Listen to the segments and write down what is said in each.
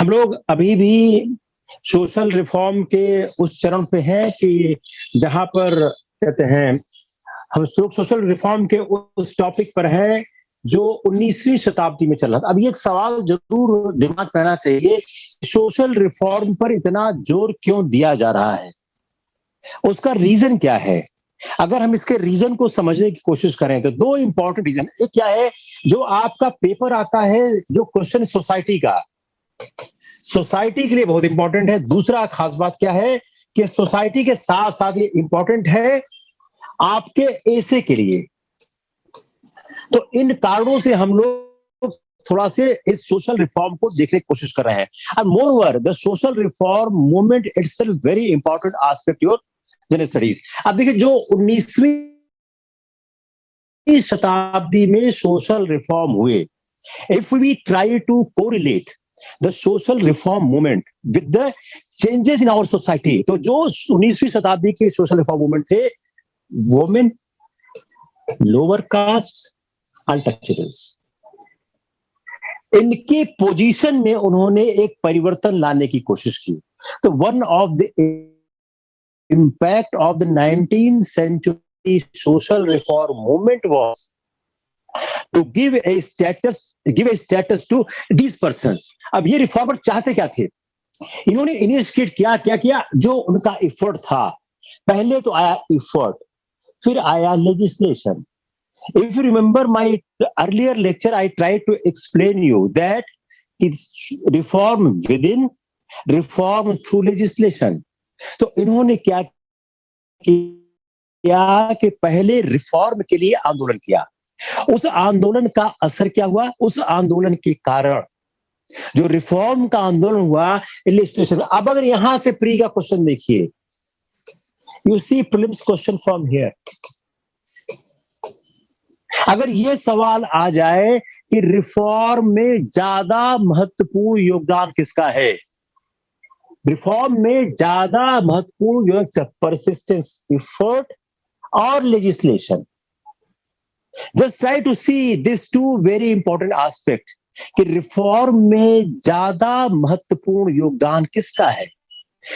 हम लोग अभी भी सोशल रिफॉर्म के उस चरण पे हैं कि जहां पर कहते हैं हम लोग सोशल रिफॉर्म के उस टॉपिक पर हैं जो 19वीं शताब्दी में चल रहा था। अब ये एक सवाल जरूर दिमाग में आना चाहिए, सोशल रिफॉर्म पर इतना जोर क्यों दिया जा रहा है, उसका रीजन क्या है। अगर हम इसके रीजन को समझने की कोशिश करें तो दो इंपॉर्टेंट रीजन, एक क्या है जो आपका पेपर आता है जो क्वेश्चन सोसाइटी का, सोसाइटी के लिए बहुत इंपॉर्टेंट है। दूसरा खास बात क्या है कि सोसाइटी के साथ साथ ये इंपॉर्टेंट है आपके ऐसे के लिए। तो इन कारणों से हम लोग थोड़ा से इस सोशल रिफॉर्म को देखने की कोशिश कर रहे हैं। And moreover the social reform movement itself very important aspect your general studies. अब देखिए जो 19वीं शताब्दी में सोशल रिफॉर्म हुए, if we try to correlate the social reform movement with the changes in our society, तो जो 19वीं शताब्दी के सोशल रिफॉर्म मूवमेंट थे, वुमेन, लोअर कास्ट, अनटचेबल्स, इनके पोजीशन में उन्होंने एक परिवर्तन लाने की कोशिश की। तो one of the impact of the 19th century social reform movement was to give a status to these persons. अब ये रिफॉर्मर चाहते क्या थे, इन्होंने इनिशिएट क्या किया जो उनका एफर्ट था। पहले तो आया एफर्ट, फिर आया legislation. If you remember my earlier lecture, I tried to explain you that it's reform within, reform through legislation. तो इन्होंने क्या किया कि पहले रिफॉर्म के लिए आंदोलन किया। उस आंदोलन का असर क्या हुआ, उस आंदोलन के कारण जो रिफॉर्म का आंदोलन हुआ, इलिस्ट्रेशन। अब अगर यहां से प्री का क्वेश्चन देखिए, you see prelims question from here. अगर यह सवाल आ जाए कि रिफॉर्म में ज्यादा महत्वपूर्ण योगदान किसका है, रिफॉर्म में ज्यादा महत्वपूर्ण योगदान परसिस्टेंस, एफर्ट और legislation. Just try to see this two very important aspect कि रिफॉर्म में ज्यादा महत्वपूर्ण योगदान किसका है।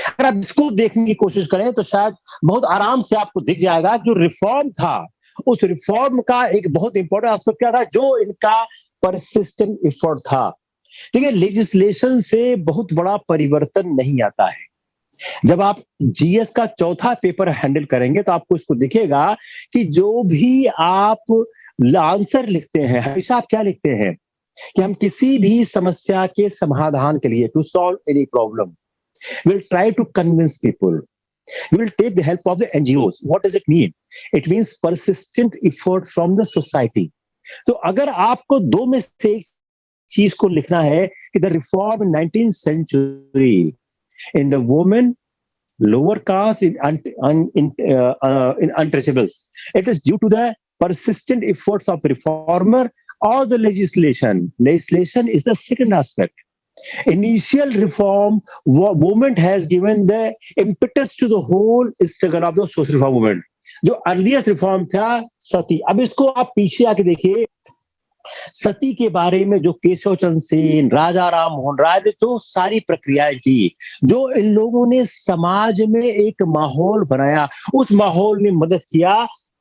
अगर आप इसको देखने की कोशिश करें तो शायद बहुत आराम से आपको दिख जाएगा कि जो रिफॉर्म था, उस रिफॉर्म का एक बहुत इंपॉर्टेंट एस्पेक्ट क्या था, जो इनका परसिस्टेंट एफर्ट था। देखिए लेजिस्लेशन से बहुत बड़ा परिवर्तन नहीं आता है। जब आप जीएस का चौथा पेपर हैंडल करेंगे तो आपको इसको दिखेगा कि जो भी आप आंसर लिखते हैं, हमेशा आप क्या लिखते हैं कि हम किसी भी समस्या के समाधान के लिए, to solve any problem, will try to convince people, we will take the help of the NGOs. What does it mean? It means persistent effort from the society. तो अगर आपको दो में से एक चीज को लिखना है कि the reform in 19th century in the women, lower caste, in untouchables, it is due to the persistent efforts of reformer or the legislation. Legislation is the second aspect. Initial reform movement has given the impetus to the whole struggle of the social reform movement. जो earliest reform था सती। अब इसको आप पीछे आके देखिए, सती के बारे में जो केशव चंद्र सेन, राजा राम मोहन राय ने जो सारी प्रक्रियाएं की, जो इन लोगों ने समाज में एक माहौल बनाया, उस माहौल में मदद किया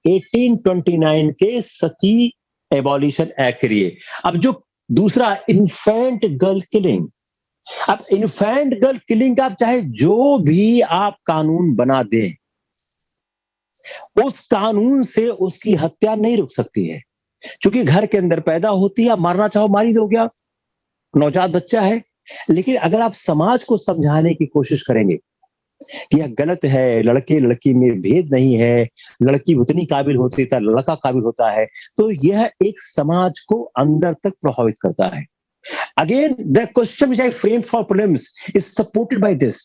1829 के सती एबॉलिशन एक्ट के लिए। अब जो दूसरा इन्फेंट गर्ल किलिंग, अब इन्फेंट गर्ल किलिंग का आप चाहे जो भी आप कानून बना दें, उस कानून से उसकी हत्या नहीं रुक सकती है, क्योंकि घर के अंदर पैदा होती है, मारना चाहो मारी दो, क्या नवजात बच्चा है। लेकिन अगर आप समाज को समझाने की कोशिश करेंगे कि यह गलत है, लड़के लड़की में भेद नहीं है, लड़की उतनी काबिल होती है, लड़का काबिल होता है, तो यह एक समाज को अंदर तक प्रभावित करता है। Again the question which I frame for prelims is supported by this.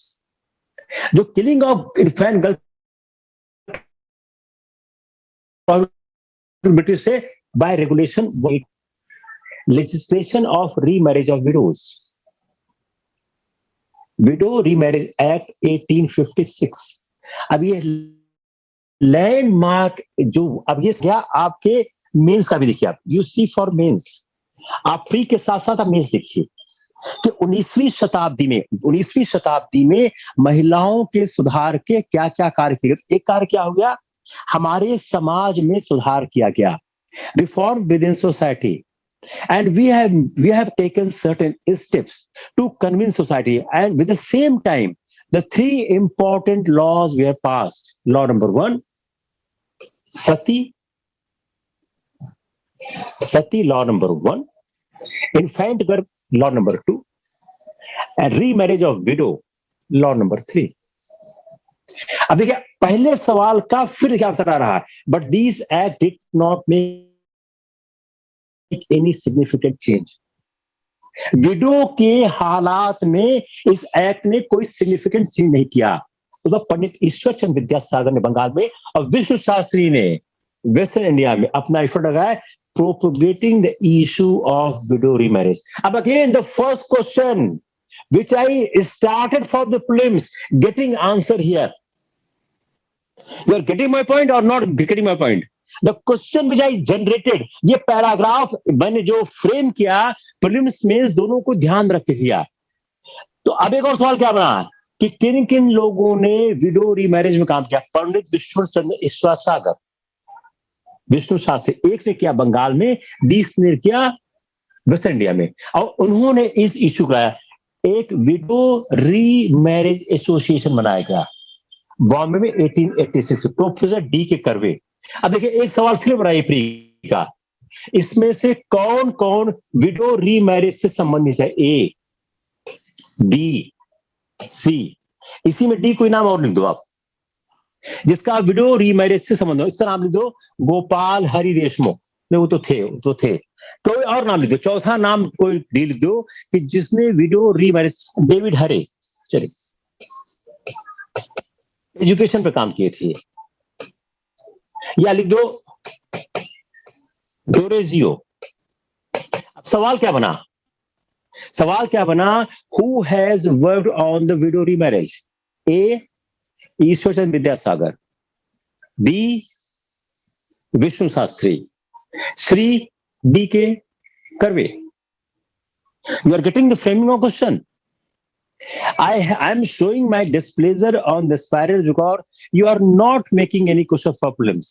जो killing of infant girl British से by regulation, legislation of remarriage of widows, widow remarriage act 1856। अब ये लैंडमार्क जो, अब ये क्या आपके मेंस का भी देखिए, आप यूसी फॉर मेंस, आप प्री के साथ साथ आप मेंस देखिए। कि 19वीं शताब्दी में महिलाओं के सुधार के क्या क्या कार्य किए गए। एक कार्य क्या हो गया, हमारे समाज में सुधार किया गया, reform within society, and we have taken certain steps to convince society, and with the same time the three important laws we have passed. Law number 1 sati law number 1, infant गर्भ law number 2, and remarriage of widow law number 3। अब देखिए पहले सवाल का फिर क्या answer आ रहा है, but this act did not make any significant change. Window के हालात में इस एक्ट ने कोई सिग्निफिकेंट चेंज नहीं किया। तो पंडित ईश्वर चंद्र विद्यासागर ने बंगाल में और विश्व शास्त्री ने वेस्टर्न इंडिया में अपना एफर्ट लगाया, propagating the issue of widow remarriage. अब again the first question which I started from the prelims, getting answer here. You are getting my point or not getting my point? The question which I generated, ये paragraph मैंने जो frame किया prelims में, दोनों को ध्यान रख के किया। तो अब एक और सवाल क्या बना कि किन किन लोगों ने विडो रीमैरिज में काम किया। पंडित विश्व चंद्र विद्यासागर, विष्णु शास्त्री एक ने किया बंगाल में, 20 ने किया वेस्ट इंडिया में, और उन्होंने इस इश्यू का एक विडो रीमैरिज एसोसिएशन बनाया गया बॉम्बे में 1886, प्रोफेसर डी के कर्वे। अब देखिए एक सवाल फिर बनाइए प्री का, इसमें से कौन कौन विडो रीमैरिज से संबंधित है, ए बी सी, इसी में डी कोई नाम और लिख दो आप जिसका विडो रीमैरिज से संबंध हो। इसका नाम लिख दो गोपाल हरि देशमुख, वो तो थे कोई और नाम लिख दो। चौथा नाम कोई डी लिख दो कि जिसने विडो रीमैरिज, डेविड हरे, चलिए एजुकेशन पे काम किए थे, या लिख दो डोरेजियो। अब सवाल क्या बना, who has worked on the widow remarriage, A Ishwar Chandra Vidyasagar, B Vishnu Shastri, C D K Karve. You are getting the framing of question. I am showing my displeasure on this parallel because you are not making any question for prelims.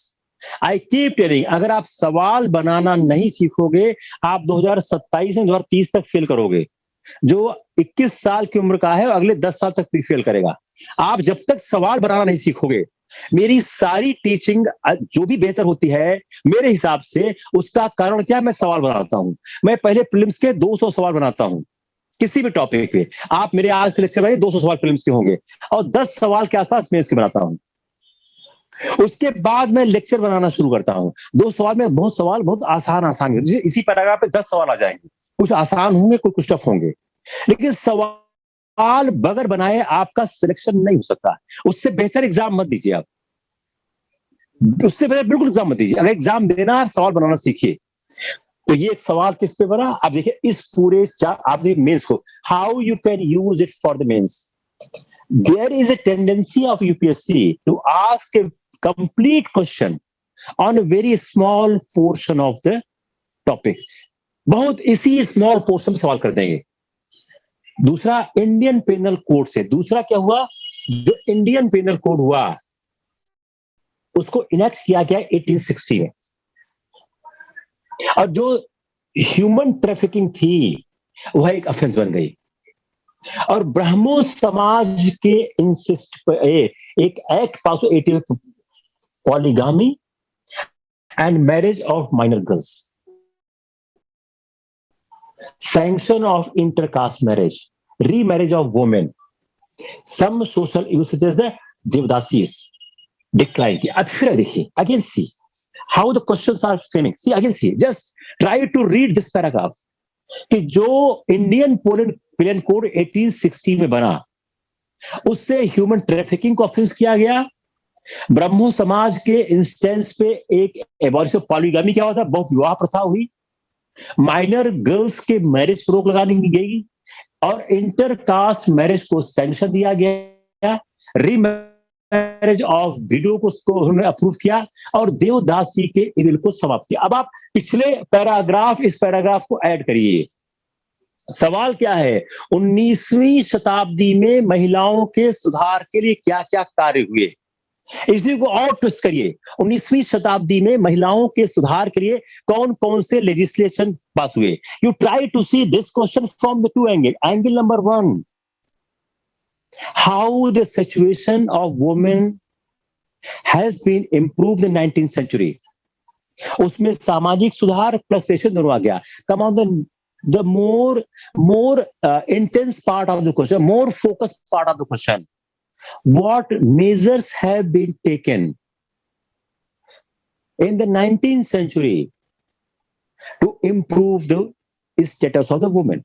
I keep telling, अगर आप सवाल बनाना नहीं सीखोगे आप 2027 से 2030 तक fail करोगे। जो 21 साल की उम्र का है अगले 10 साल तक फेल करेगा। आप जब तक सवाल बनाना नहीं सीखोगे, मेरी सारी टीचिंग जो भी बेहतर होती है मेरे हिसाब से उसका कारण क्या, मैं सवाल बनाता हूं। मैं पहले प्रीलिम्स के 200 सवाल बनाता हूं किसी भी टॉपिक पे। आप मेरे आज के लेक्चर में 200 सवाल प्रीलिम्स के होंगे और 10 सवाल के आसपास मेंस के बनाता हूं। उसके बाद मैं लेक्चर बनाना शुरू करता हूं। 2 सवाल में बहुत सवाल बहुत आसान इसी पैराग्राफ पे 10 सवाल आ जाएंगे, कुछ आसान होंगे कुछ टफ होंगे, लेकिन सवाल बगैर बनाए आपका सिलेक्शन नहीं हो सकता। उससे बेहतर एग्जाम मत दीजिए आप, उससे बेहतर बिल्कुल एग्जाम मत दीजिए। अगर एग्जाम देना है सवाल बनाना सीखिए। तो ये एक सवाल किस पे बना, आप देखिए इस पूरे आप देखिए मेंस को, how you can use it for the mains. There is a tendency of UPSC to ask a complete question on a very small portion of the topic. बहुत इसी स्मॉल पोर्शन में सवाल कर देंगे। दूसरा इंडियन पेनल कोड से, दूसरा क्या हुआ, जो इंडियन पेनल कोड हुआ उसको इनेक्ट किया गया 1860 में, और जो ह्यूमन ट्रैफिकिंग थी वह एक ऑफेंस बन गई। और ब्राह्मो समाज के इंसिस्ट पर एक एक्ट पास हुआ 18 polygamy and marriage of minor girls, sanction of intercaste marriage, remarriage of women, some social issues such as the devadasis decline की। अब फिर देखिए again see how the questions are framing. See again, see, just try to read this paragraph कि जो Indian panel code 1860 में बना उससे human trafficking को ऑफेंस किया गया। ब्रह्मो समाज के इंस्टेंस पे एक एबॉलिशन पॉलीगामी क्या होता है, बहुत विवाह प्रथा हुई, माइनर गर्ल्स के मैरिज पर रोक लगाने की गई और इंटरकास्ट मैरिज को सैंक्शन दिया गया। मैरिज ऑफ विडो को उन्होंने अप्रूव किया और देवदासी के इविल को समाप्त किया। अब आप पिछले पैराग्राफ इस पैराग्राफ को ऐड करिए, सवाल क्या है, 19वीं शताब्दी में महिलाओं के सुधार के लिए क्या क्या कार्य हुए। इसी को और ट्विस्ट करिए, 19वीं शताब्दी में महिलाओं के सुधार के लिए कौन कौन से लेजिस्लेशन पास हुए। You try to see this question from the two angle. Angle number one, how the situation of women has been improved in 19th century. उसमें सामाजिक सुधार प्लस रेशन दोनों आ गया। Come on the more intense part of the question, more focused part of the question. What measures have been taken in the 19th century to improve the status of the woman?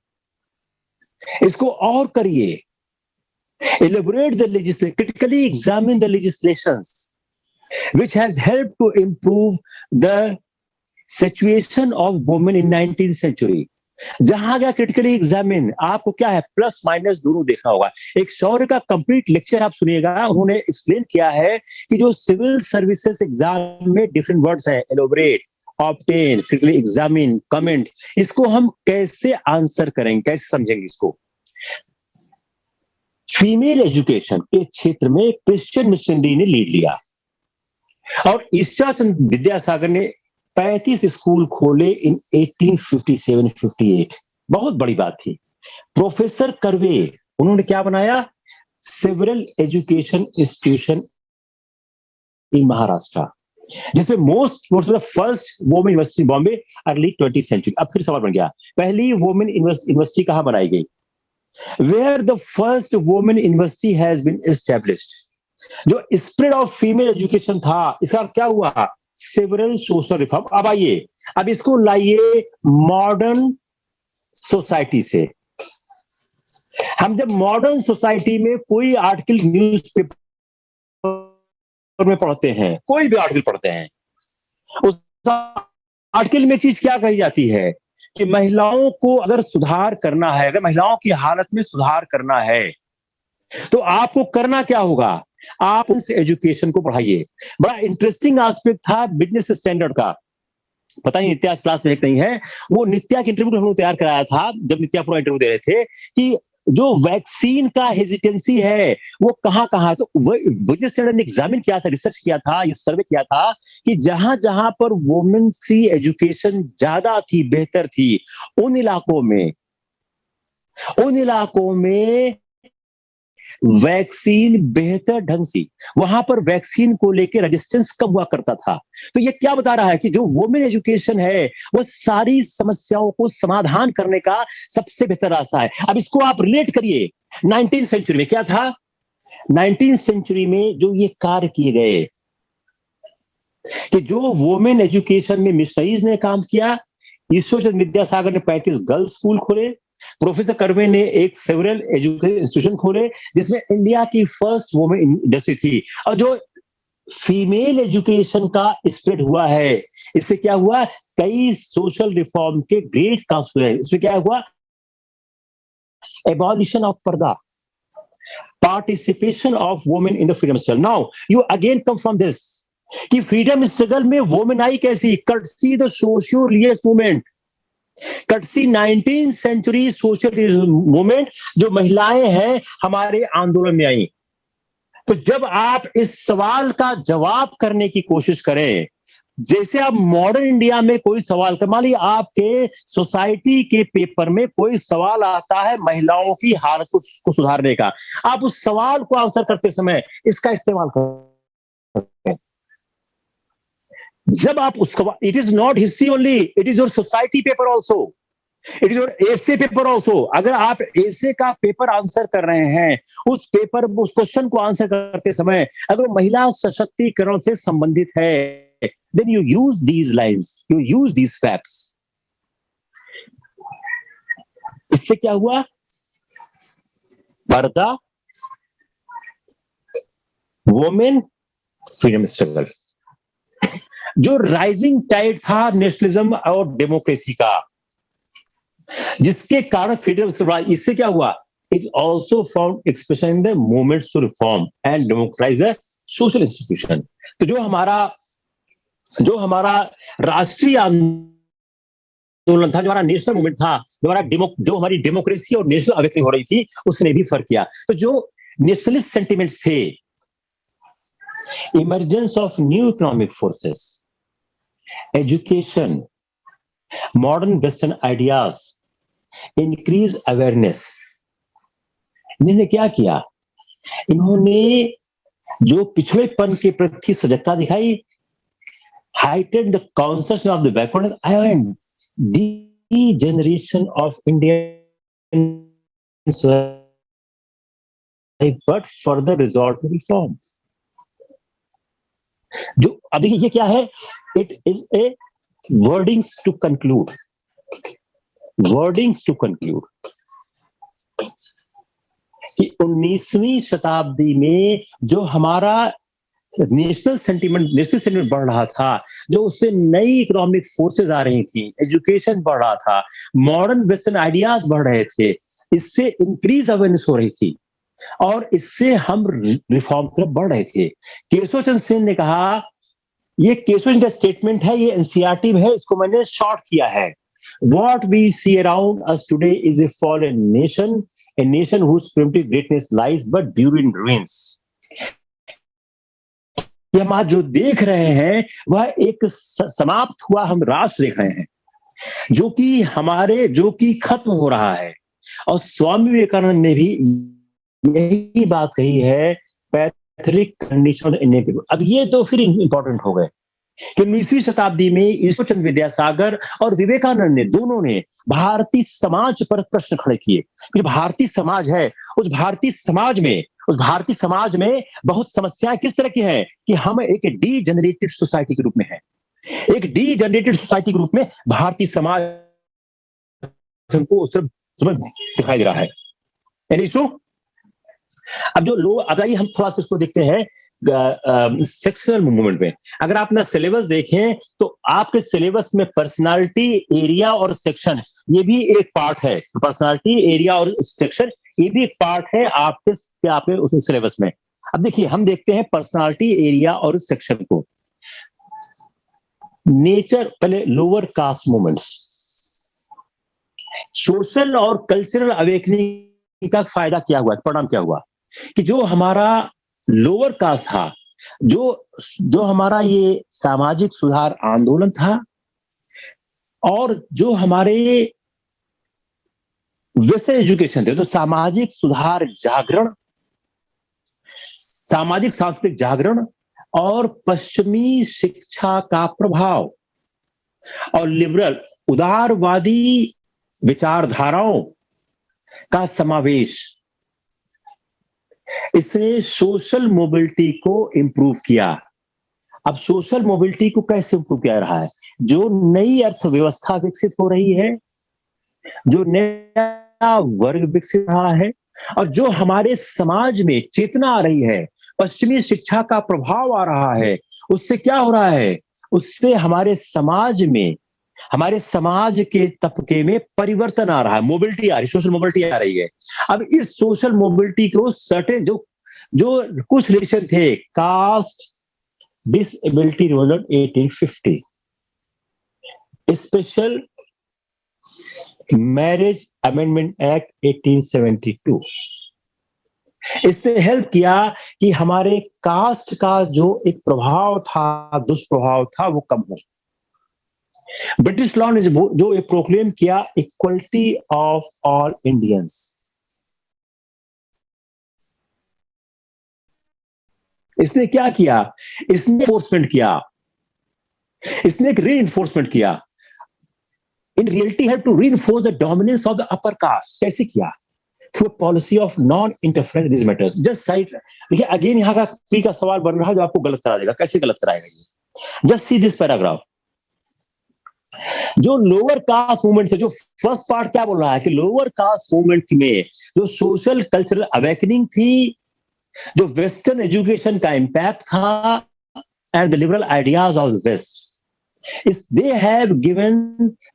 इसको और करिए, elaborate the legislation, critically examine the legislations which has helped to improve the situation of women in 19th century. जहां गया critically examine, आपको क्या है, plus minus दोनों देखना होगा। एक शौर्य का कंप्लीट लेक्चर आप सुनिएगा, उन्होंने एक्सप्लेन किया है कि जो सिविल सर्विसेज एग्जाम में डिफरेंट वर्ड्स है, elaborate, obtain, critically examine, comment, इसको हम कैसे आंसर करेंगे, कैसे समझेंगे इसको। फीमेल एजुकेशन के क्षेत्र में क्रिश्चियन मिशनरी ने लीड लिया और ईश्वरचंद्र विद्यासागर ने 35 स्कूल खोले इन 1857-58। बहुत बड़ी बात थी। प्रोफेसर कर्वे, उन्होंने क्या बनाया, several education institution in Maharashtra, जिसमें most first women university Bombay early 20th century. अब फिर सवाल बन गया, पहली वुमेन यूनिवर्सिटी कहां बनाई गई, where the first women university has been established. जो स्प्रेड ऑफ फीमेल एजुकेशन था, इसका क्या हुआ, सेवरल सोशल रिफॉर्म। अब आइए, अब इसको लाइए मॉडर्न सोसाइटी से। हम जब मॉडर्न सोसाइटी में कोई आर्टिकल न्यूज़पेपर में पढ़ते हैं, कोई भी आर्टिकल पढ़ते हैं, उस आर्टिकल में चीज क्या कही जाती है कि महिलाओं को अगर सुधार करना है, अगर महिलाओं की हालत में सुधार करना है तो आपको करना क्या होगा, आप उस एजुकेशन को बढ़ाइए। बड़ा इंटरेस्टिंग एस्पेक्ट था बिजनेस स्टैंडर्ड का, पता नहीं नित्या क्लास में नहीं है, वो नित्या के इंटरव्यू हम लोग तैयार कराया था, जब नित्या पूरा इंटरव्यू दे रहे थे कि जो वैक्सीन का हेजिटेंसी है वो कहां कहां, तो बिजनेस स्टैंडर्ड ने एग्जामिन किया था, रिसर्च किया था, ये सर्वे किया था कि जहां जहां पर वुमेन की एजुकेशन ज्यादा थी, बेहतर थी, उन इलाकों में वैक्सीन बेहतर ढंग से, वहां पर वैक्सीन को लेकर रेजिस्टेंस कम हुआ करता था। तो ये क्या बता रहा है कि जो वुमेन एजुकेशन है वो सारी समस्याओं को समाधान करने का सबसे बेहतर रास्ता है। अब इसको आप रिलेट करिए 19th सेंचुरी में क्या था। 19th सेंचुरी में जो ये कार्य किए गए कि जो वुमेन एजुकेशन में मिशनरीज ने काम किया, ईश्वरचंद्र विद्यासागर ने 35 गर्ल्स स्कूल खोले, प्रोफेसर कर्वे ने एक सेवरल एजुकेशन इंस्टीट्यूशन खोले जिसमें इंडिया की फर्स्ट वुमेन इंडस्ट्री थी। और जो फीमेल एजुकेशन का स्प्रेड हुआ है, इससे क्या हुआ, कई सोशल रिफॉर्म के ग्रेट कास्ट हुए। इसमें क्या हुआ, abolition of purdah, participation of women in the freedom struggle. Now you again come from this कि फ्रीडम स्ट्रगल में वुमेन आई कैसी, courtesy the socio religious movement, courtesy 19th century social movement, जो महिलाएं हैं हमारे आंदोलन में आई। तो जब आप इस सवाल का जवाब करने की कोशिश करें, जैसे आप मॉडर्न इंडिया में कोई सवाल कर, मान लीजिए आपके सोसाइटी के पेपर में कोई सवाल आता है महिलाओं की हालत को सुधारने का, आप उस सवाल को आंसर करते समय इसका इस्तेमाल करें। जब आप उसका, it is not history only, it is your society paper also, it is your essay paper also. अगर आप एसे का पेपर आंसर कर रहे हैं, उस पेपर, उस क्वेश्चन को आंसर करते समय अगर महिला सशक्तिकरण से संबंधित है, then you use these lines, you use these facts. इससे क्या हुआ, पर्दा, वुमेन, फ्रीडम स्ट्रगल, जो राइजिंग टाइड था नेशनलिज्म और डेमोक्रेसी का, जिसके कारण फ्रीडम स्ट्रगल, इससे क्या हुआ, it also found expression in the movements to reform and democratise the social institution. तो जो हमारा राष्ट्रीय आंदोलन आंदोलन था, जो हमारा नेशनल मूवमेंट था, जो हमारी डेमोक्रेसी और नेशनल अवेकनिंग हो रही थी, उसने भी फर्क किया। तो जो नेशनलिस्ट सेंटिमेंट्स थे, emergence of new economic forces, education, modern western ideas, increase awareness, इन्होंने क्या किया? इन्होंने जो पिछड़ेपन के प्रति सजगता दिखाई, heightened the consciousness of the backwardness and degeneration of Indian society, but further resort to reform. जो अब देखिए ये क्या है? It is a wordings to conclude. Wordings to conclude. कि 19वीं शताब्दी में जो हमारा नेशनल सेंटिमेंट बढ़ रहा था, जो उससे नई इकोनॉमिक फोर्सेस आ रही थी, एजुकेशन बढ़ रहा था, मॉडर्न वेस्टर्न आइडियाज बढ़ रहे थे, इससे इंक्रीज अवेयरनेस हो रही थी और इससे हम रिफॉर्म तरफ बढ़ रहे थे। केशव चंद्र सेन ने कहा, ये केशव चंद्र का स्टेटमेंट है, ये एनसीईआरटी में है, इसको मैंने शॉर्ट किया है। What we see around us today is a fallen nation, a nation whose primitive greatness lies but during ruins. ये हम आज जो देख रहे हैं वह एक समाप्त हुआ हम राष्ट्र देख रहे हैं, जो कि खत्म हो रहा है। और स्वामी विवेकानंद ने भी यही बात कही है, पैथरिक कंडीशन इन पीपल। अब ये तो फिर इंपॉर्टेंट हो गए कि 19वीं शताब्दी में ईश्वर चंद्र विद्यासागर और विवेकानंद ने दोनों ने भारतीय समाज पर प्रश्न खड़े किए कि भारतीय समाज है, उस भारतीय समाज में बहुत समस्याएं किस तरह की हैं कि हम एक डीजेनरेटेड सोसाइटी के रूप में हैं। एक डीजेनरेटेड सोसाइटी के रूप में भारतीय समाज को उस तरफ दिखाई दे रहा है। अब जो लोग, अब आइए हम थोड़ा सा इसको देखते हैं सेक्शनल मूवमेंट में। अगर आप अपना सिलेबस देखें तो आपके सिलेबस में पर्सनालिटी, एरिया और सेक्शन ये भी एक पार्ट है। पर्सनालिटी, एरिया और सेक्शन ये भी एक पार्ट है आपके उसमें सिलेबस में। अब देखिए हम देखते हैं पर्सनालिटी, एरिया और सेक्शन को। नेचर, पहले लोअर कास्ट मूवमेंट्स, सोशल और कल्चरल अवेकनिंग का फायदा क्या हुआ, परिणाम क्या हुआ कि जो हमारा लोअर कास्ट था, जो हमारा ये सामाजिक सुधार आंदोलन था और जो हमारे वैसे एजुकेशन थे, तो सामाजिक सुधार जागरण, सामाजिक सांस्कृतिक जागरण और पश्चिमी शिक्षा का प्रभाव और लिबरल उदारवादी विचारधाराओं का समावेश, इसने सोशल मोबिलिटी को इंप्रूव किया। अब सोशल मोबिलिटी को कैसे इंप्रूव किया रहा है? जो नई अर्थव्यवस्था विकसित हो रही है, जो नया वर्ग विकसित रहा है और जो हमारे समाज में चेतना आ रही है, पश्चिमी शिक्षा का प्रभाव आ रहा है, उससे क्या हो रहा है? उससे हमारे समाज के तबके में परिवर्तन आ रहा है, मोबिलिटी आ रही है, सोशल मोबिलिटी आ रही है। अब इस सोशल मोबिलिटी को सर्टेन जो कुछ रिलेशन थे, caste disability revolution 1850, special marriage amendment act 1872, इसने हेल्प किया कि हमारे कास्ट का जो एक प्रभाव था, दुष्प्रभाव था, वो कम हो। ब्रिटिश लॉ ने जो एक प्रोक्लेम किया, इक्वलिटी ऑफ ऑल इंडियंस, इसने क्या किया? इसने एनफोर्समेंट किया, इसने एक रीइंफोर्समेंट किया। In reality have to reinforce the dominance of the upper caste. कैसे किया? Through policy of non interference this matters. Just side देखिए, अगेन यहां का फ्री का सवाल बन रहा है जो आपको गलत करा देगा। कैसे गलत कराएगा ये? Just see this paragraph. जो लोअर कास्ट मूवमेंट है, जो फर्स्ट पार्ट क्या बोल रहा है कि लोअर कास्ट मूवमेंट में जो सोशल कल्चरल अवेकनिंग थी, जो वेस्टर्न एजुकेशन का इंपैक्ट था and the liberal ideas of the west, is they have given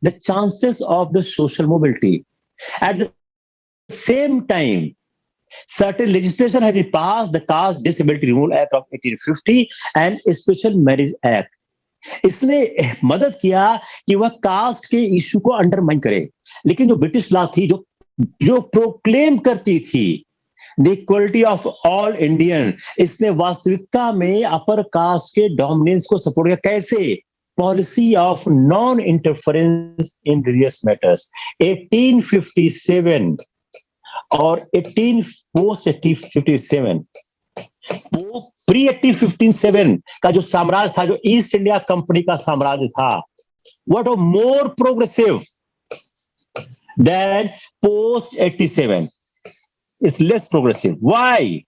the chances of the social mobility. At the same time, certain legislation has been passed, the Caste Disability Removal Act of 1850 and Special Marriage Act. इसने मदद किया कि वह cast के issue को undermine करे। लेकिन जो ब्रिटिश लॉ थी, जो जो प्रोक्लेम करती थी the equality of all Indian, इसने वास्तविकता में अपर कास्ट के डोमिनेंस को सपोर्ट किया। कैसे? Policy of non interference in religious matters 1857 और 18 पोस्ट 1857, वो प्री 1857 का जो साम्राज्य था, जो ईस्ट इंडिया कंपनी का साम्राज्य था, what was more progressive than post 87, is less progressive. Why?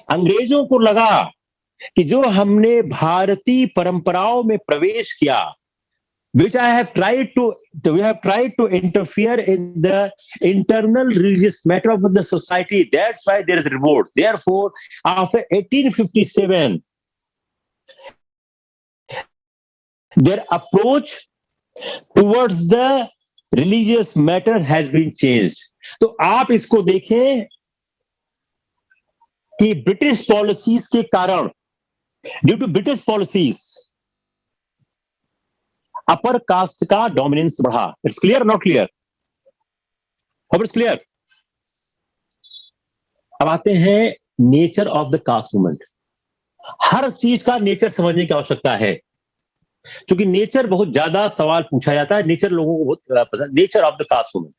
अंग्रेजों को लगा कि जो हमने भारतीय परंपराओं में प्रवेश किया, which we have tried to interfere in the internal religious matter of the society. That's why there is revolt. Therefore, after 1857, their approach towards the religious matter has been changed. तो आप इसको देखें कि ब्रिटिश पॉलिसीज के कारण, due to British policies, upper caste का dominance बढ़ा। It's clear, not clear? Hope it's clear. अब आते हैं nature of the caste movement. हर चीज का नेचर समझने की आवश्यकता है, क्योंकि नेचर बहुत ज्यादा सवाल पूछा जाता है, नेचर लोगों को बहुत पसंद। Nature of the caste movement,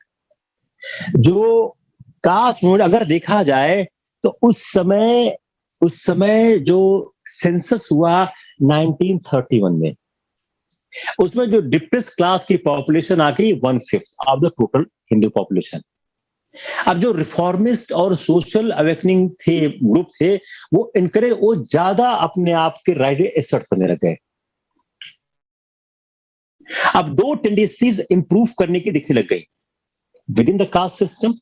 जो कास्ट मूवमेंट अगर देखा जाए तो उस समय जो सेंसस हुआ 1931 में, उसमें जो डिप्रेस क्लास की पॉपुलेशन आ गई 1/5 of the total Hindu population. अब जो रिफॉर्मिस्ट और सोशल अवेकनिंग थे, ग्रुप थे, वो ज्यादा अपने आप के राइट एसर्ट करने लगे। अब दो टेंडेंसीज इंप्रूव करने की दिखने लग गई within the caste system.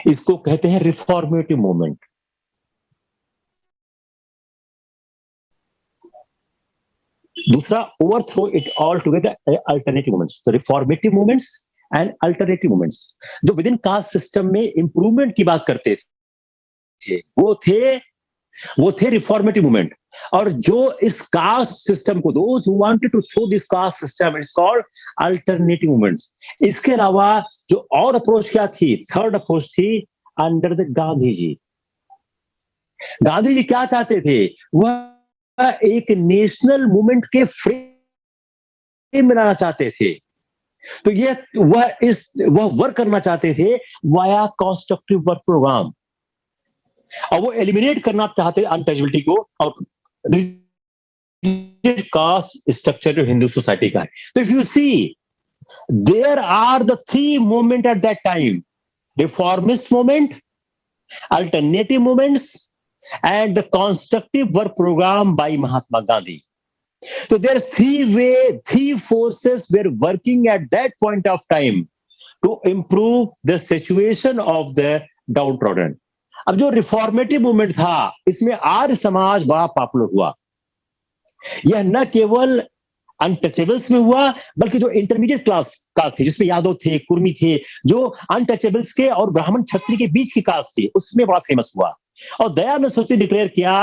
इसको कहते हैं रिफॉर्मेटिव मूवमेंट। दूसरा, overthrow it all together, alternative movements. तो reformative movements and alternative movements जो विद इन कास्ट सिस्टम में इंप्रूवमेंट की बात करते थे, वो थे रिफॉर्मेटिव मूवमेंट। और जो इस कास्ट सिस्टम को, those who wanted to throw this caste system, it's called alternative movements. इसके अलावा जो और अप्रोच क्या थी, थर्ड अप्रोच थी अंडर द गांधी जी। गांधी जी क्या चाहते थे? वह एक नेशनल मूवमेंट के फ्रेम बनाना चाहते थे। तो वह वर्क करना चाहते थे वाया कंस्ट्रक्टिव वर्क प्रोग्राम, और वो एलिमिनेट करना चाहते अनटचेबिलिटी को और कास्ट स्ट्रक्चर जो हिंदू सोसाइटी का है। तो if you see, there are the 3 movement at that time: reformist movement, alternative movements and the constructive work program by Mahatma Gandhi. So there's 3 forces were working at that point of time to improve the situation of the downtrodden. अब जो reformative movement था, इसमें आर्य समाज बड़ा popular हुआ। यह न केवल untouchables में हुआ, बल्कि जो इंटरमीडिएट क्लास थे, जिसमें यादव थे, कुर्मी थे, जो अनटचेबल्स के और ब्राह्मण क्षत्रिय के बीच की कास्ट थी, उसमें बड़ा फेमस हुआ। और दयानंद सरस्वती ने डिक्लेयर किया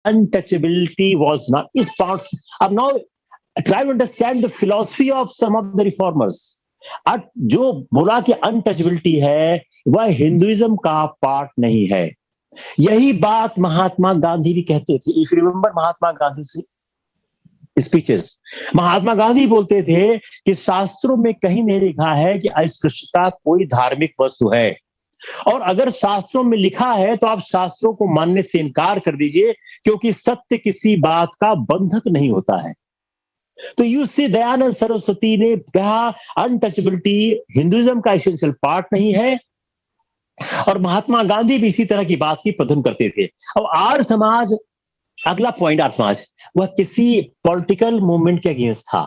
अनटचेबिलिटी वाज नॉट इस पार्ट। अब now try to understand the philosophy of some of the reformers. जो बोला कि अनटचेबिलिटी है, वह हिंदुइज्म का पार्ट नहीं है। यही बात महात्मा गांधी भी कहते थे। If you remember Mahatma Gandhi से स्पीचेस, महात्मा गांधी बोलते थे कि शास्त्रों में कहीं नहीं लिखा है कि अस्पृश्यता कोई धार्मिक वस्तु है, और अगर शास्त्रों में लिखा है तो आप शास्त्रों को मानने से इनकार कर दीजिए, क्योंकि सत्य किसी बात का बंधक नहीं होता है। तो यू सी, दयानंद सरस्वती ने कहा अनटचेबिलिटी हिंदुइज्म का एसेंशियल पार्ट नहीं है, और महात्मा गांधी भी इसी तरह की बात की प्रदर्शन करते थे। अब आर्य समाज, अगला पॉइंट, आर्य समाज वह किसी पॉलिटिकल मूवमेंट के अगेंस्ट था।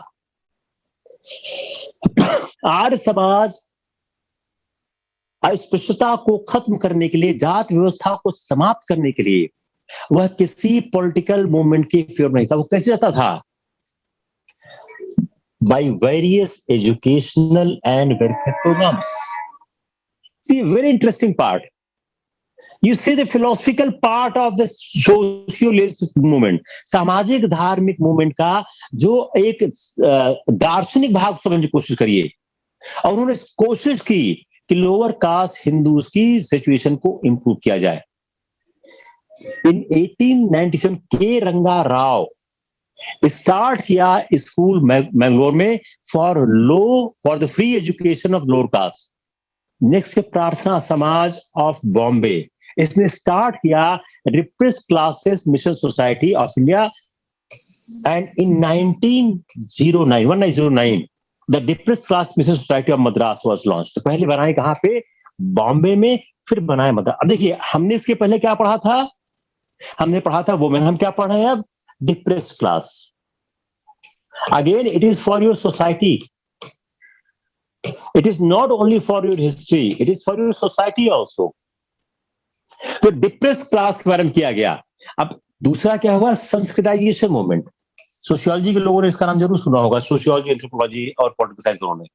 आर्य समाज अस्पृश्यता को खत्म करने के लिए, जात व्यवस्था को समाप्त करने के लिए, वह किसी पॉलिटिकल मूवमेंट के फेवर नहीं था। वो कैसे जाता था? By various educational and welfare programs. See, very interesting part. You see the philosophical part of the socialist movement, सामाजिक धार्मिक मूवमेंट का जो एक दार्शनिक भाग समझने की कोशिश करिए, और उन्होंने कोशिश की कि लोअर कास्ट हिंदूज की सिचुएशन को इंप्रूव किया जाए। इन 1897 के रंगा राव स्टार्ट किया स्कूल मैंगलोर में for the free education of lower caste. Next Prarthana Samaj of Bombay, इसने स्टार्ट किया repress classes mission society of India, and in 1909 the depress class mission society of Madras was launch. तो पहले बनाए कहां पे? बॉम्बे में, फिर बनाए मद्रास। अब देखिए, हमने इसके पहले क्या पढ़ा था? हमने पढ़ा था वुमेन, हम क्या पढ़ रहे हैं अब? Depress class. Again it is for your society, it is not only for your history, it is for your society also. तो डिप्रेस क्लास के बारे में किया गया। अब दूसरा क्या हुआ? Sanskritisation movement. सोशियोलॉजी के लोगों ने इसका नाम जरूर सुना होगा, सोशियोलॉजी, एंथ्रोपोलॉजी और पॉलिटिकल साइंस में।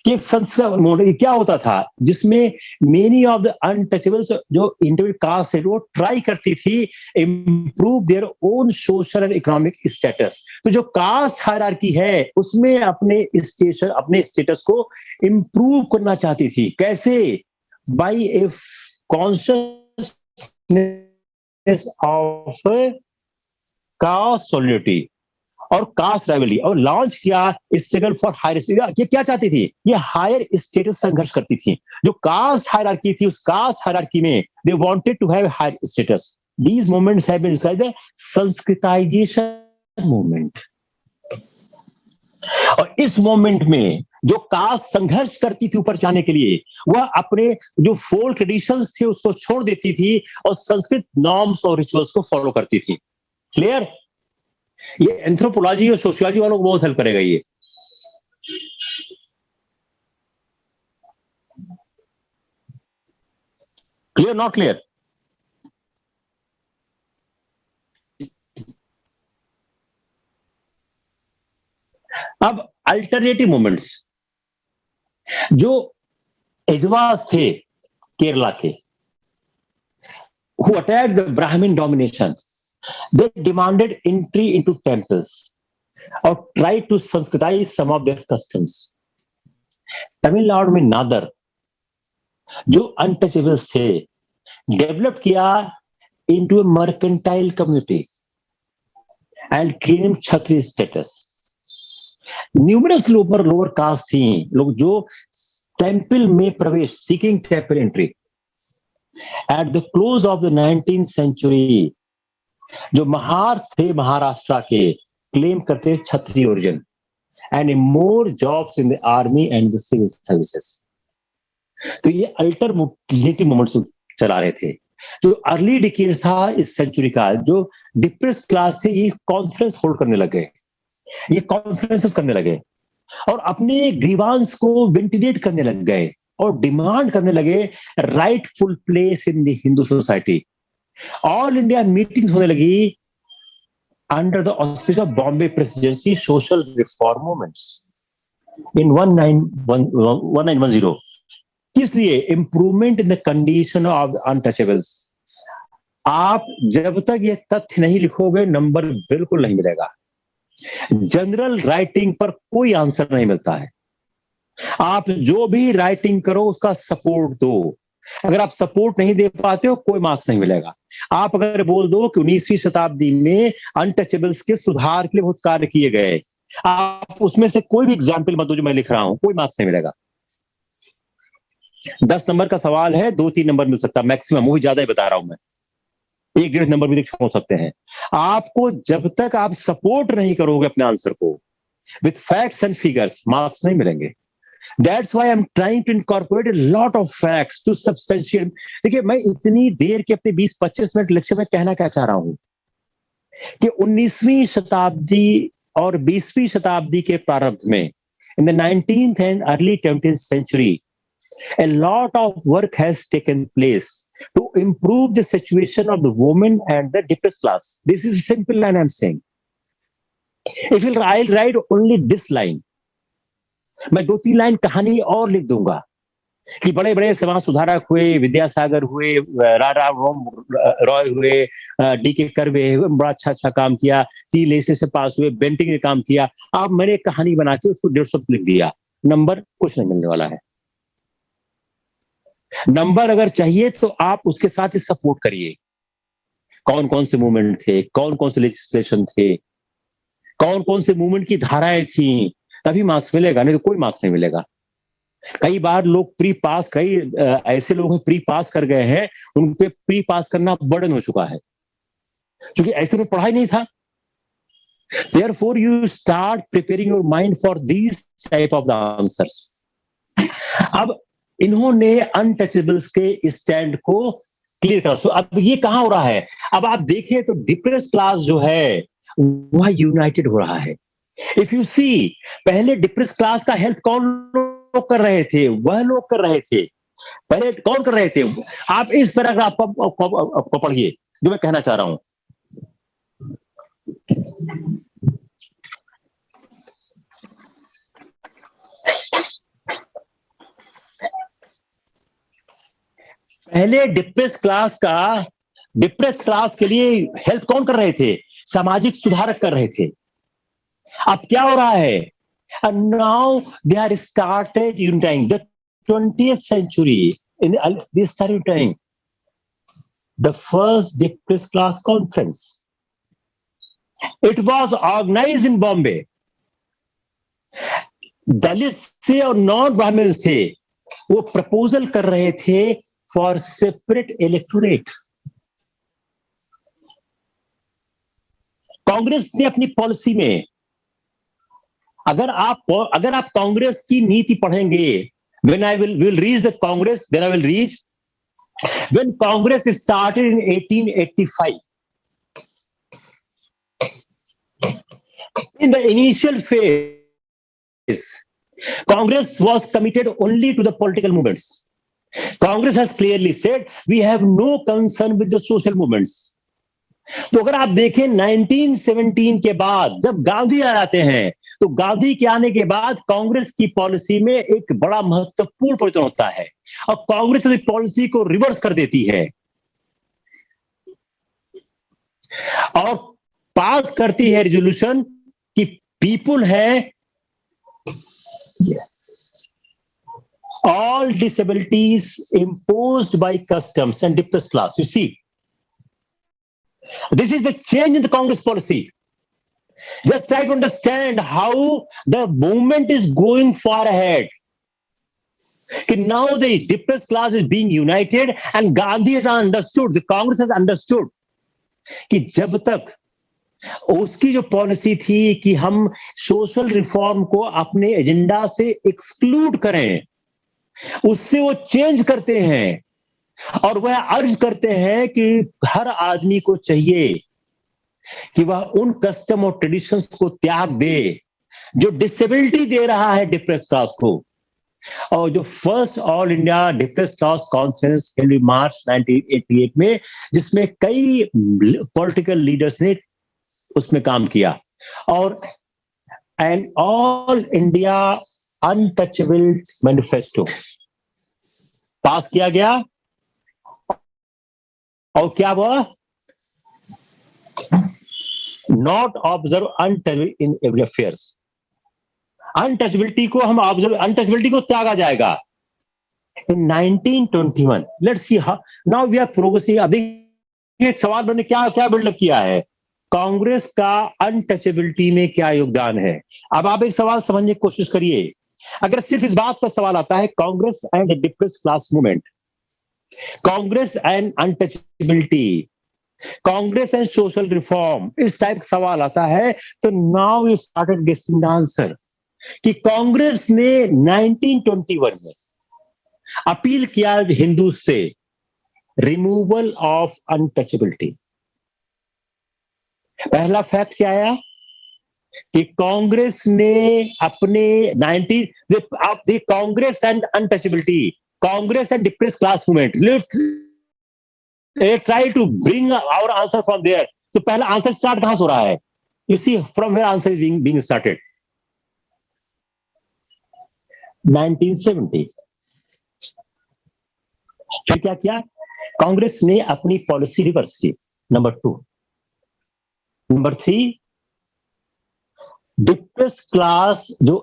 ये एक संस्कृत मूवमेंट क्या होता था, जिसमें मेनी ऑफ द अनटचेबल्स जो इंटरमीडिएट कास्ट है वो ट्राई करती थी improve their own social and economic status. तो जो कास्ट हायरार्की है उसमें अपने स्टेटस को इम्प्रूव करना चाहती थी। कैसे? By a consciousness of caste solidity और कास्ट राइवलरी, और लॉन्च किया स्ट्रगल फॉर हायर स्टेटस। ये क्या चाहती थी? ये हायर स्टेटस संघर्ष करती थी। जो कास्ट हायरार्की थी, उस कास्ट हायरार्की में they wanted to have higher status. These movements have been described as Sanskritization movement. और इस मूवमेंट में जो कास्ट संघर्ष करती थी ऊपर जाने के लिए, वह अपने जो फोल्क ट्रेडिशंस थे उसको छोड़ देती थी और संस्कृत नॉर्म्स और रिचुअल्स को फॉलो करती थी। क्लियर? ये एंथ्रोपोलॉजी और सोशियोलॉजी वालों को बहुत हेल्प करेगा ये। क्लियर? Not clear? अब अल्टरनेटिव मूवमेंट्स, जो एजवास थे केरला के, who attacked the Brahmin domination, they demanded entry into temples or tried to Sanskritize some of their customs. Tamil Nadu में नादर, जो अनटचेबल्स थे, डेवलप किया into a mercantile community and claimed Kshatriya status. Numerous lower caste थी, लोग जो temple में प्रवेश, seeking temple entry. At the close of the 19th century, जो महार थे महाराष्ट्र के, क्लेम करते Kshatriya origin and more jobs in the army and the civil services. तो ये अल्टरनेटिव मूवमेंट्स चला रहे थे। जो अर्ली डिकेड था इस सेंचुरी का, जो डिप्रेस क्लास थे, ये कॉन्फ्रेंस होल्ड करने लगे, ये कॉन्फ्रेंसेस करने लगे और अपने ग्रीवांस को वेंटिलेट करने लग गए और डिमांड करने लगे rightful place in the Hindu society. All India meetings होने लगी under the auspices of Bombay presidency social reform movements in 1910। किस लिए? Improvement in the condition of the untouchables. आप जब तक ये तथ्य नहीं लिखोगे, नंबर बिल्कुल नहीं मिलेगा। जनरल राइटिंग पर कोई आंसर नहीं मिलता है। आप जो भी राइटिंग करो उसका सपोर्ट दो। अगर आप सपोर्ट नहीं दे पाते हो, कोई मार्क्स नहीं मिलेगा। आप अगर बोल दो कि 19वीं शताब्दी में अनटचेबल्स के सुधार के लिए बहुत कार्य किए गए, आप उसमें से कोई भी एग्जाम्पल मत दो जो मैं लिख रहा हूं, कोई मार्क्स नहीं मिलेगा। 10 नंबर का सवाल है, 2-3 नंबर मिल सकता है मैक्सिमम, वो भी ज्यादा ही बता रहा हूं मैं, 1-1.5 नंबर भी छोड़ सकते हैं। आपको जब तक आप सपोर्ट नहीं करोगे अपने आंसर को with facts and figures, marks नहीं मिलेंगे। That's why I'm trying to incorporate a lot of facts to substantiate। देखिए, मैं इतनी देर के अपने 20-25 मिनट लेक्चर में कहना क्या चाह रहा हूं कि 19वीं शताब्दी और 20वीं शताब्दी के प्रारंभ में, in the 19th and early 20th century, a lot of work has taken place to improve the situation of the women and the depressed class. This is simple line I'm saying. I'll write only this line, मैं 2-3 line कहानी और लिख दूंगा कि बड़े बड़े समाज सुधारक हुए, विद्यासागर हुए, राजा रॉय हुए, डी के कर्वे हुए, बड़ा अच्छा अच्छा काम किया, टी लेसे से पास हुए, बेंटिंग ने काम किया। अब मैंने एक कहानी बना के उसको 150 लिख दिया, नंबर कुछ नहीं मिलने वाला है। नंबर अगर चाहिए तो आप उसके साथ ही सपोर्ट करिए, कौन कौन से मूवमेंट थे, कौन कौन से लेजिस्लेशन थे, कौन कौन से मूवमेंट की धाराएं थी, तभी मार्क्स मिलेगा, नहीं तो कोई मार्क्स नहीं मिलेगा। कई बार लोग प्री पास, कई ऐसे लोग हैं प्री पास कर गए हैं, उन पे प्री पास करना बर्डन हो चुका है, क्योंकि ऐसे में पढ़ाई नहीं था। Therefore, you start preparing your mind for these type of the answers. अब इन्होंने अनटचेबल्स के स्टैंड को क्लियर करा। सो अब ये कहां हो रहा है? अब आप देखें तो डिप्रेस क्लास जो है वह यूनाइटेड हो रहा है। इफ यू सी, पहले डिप्रेस क्लास का हेल्प कौन लोग कर रहे थे? वह लोग कर रहे थे। पहले कौन कर रहे थे? आप इस पैराग्राफ को पढ़िए जो मैं कहना चाह रहा हूं। पहले डिप्रेस क्लास के लिए हेल्प कौन कर रहे थे? सामाजिक सुधारक कर रहे थे। अब क्या हो रहा है? And now they are started unifying the 20th century. They started unifying the first depressed class conference. It was organized in Bombay. दलित से और नॉन ब्राह्मण थे, वो प्रपोजल कर रहे थे फॉर सेपरेट इलेक्टोरेट। कांग्रेस ने अपनी पॉलिसी में, अगर आप कांग्रेस की नीति पढ़ेंगे, when I will reach the Congress, then I will reach when Congress started in 1885. In the initial phase, Congress was committed only to the political movements. Congress has clearly said we have no concern with the social movements. तो अगर आप देखें 1917 के बाद जब गांधी आ जाते हैं, तो गांधी के आने के बाद कांग्रेस की पॉलिसी में एक बड़ा महत्वपूर्ण परिवर्तन होता है और कांग्रेस अपनी पॉलिसी को रिवर्स कर देती है और पास करती है रेजोल्यूशन कि पीपुल है all disabilities imposed by customs and depressed class. You see, this is the change in the Congress policy. Just try to understand how the movement is going far ahead. Now the depressed class is being united and Gandhi has understood, the Congress has understood कि जब तक उसकी जो policy थी कि हम social reform को अपने एजेंडा से एक्सक्लूड करें, उससे वो चेंज करते हैं और वह अर्ज करते हैं कि हर आदमी को चाहिए कि वह उन कस्टम और ट्रेडिशंस को त्याग दे जो डिसेबिलिटी दे रहा है डिप्रेस क्लास को। और जो first all India depress class conference held March 1988 में, जिसमें कई पॉलिटिकल लीडर्स ने उसमें काम किया और an all India untouchable manifesto pass किया गया। और क्या हुआ? Not observe untouchable in every affairs. Untouchability को हम ऑब्जर्व, अनटचेबिलिटी को त्यागा जाएगा। In 1921 let's see how now we are progressing. अभी एक सवाल मैंने क्या बिल्डअप किया है, कांग्रेस का अनटचेबिलिटी में क्या योगदान है। अब आप एक सवाल समझने की कोशिश करिए। अगर सिर्फ इस बात पर सवाल आता है Congress and depress class movement, Congress and untouchability, Congress and social reform, इस टाइप का सवाल आता है, तो now you started guessing the answer कि कांग्रेस ने 1921 में अपील किया हिंदू से रिमूवल ऑफ अनटचेबिलिटी। पहला फैक्ट क्या आया कि कांग्रेस ने अपने 19 Congress and untouchability, Congress and depress class movement, try to bring our answer from there. तो पहला आंसर स्टार्ट कहां से हो रहा है? You see from where answer is being started 1970। फिर क्या किया, कांग्रेस ने अपनी पॉलिसी रिवर्स की, नंबर 2। नंबर 3, डिप्रेस क्लास जो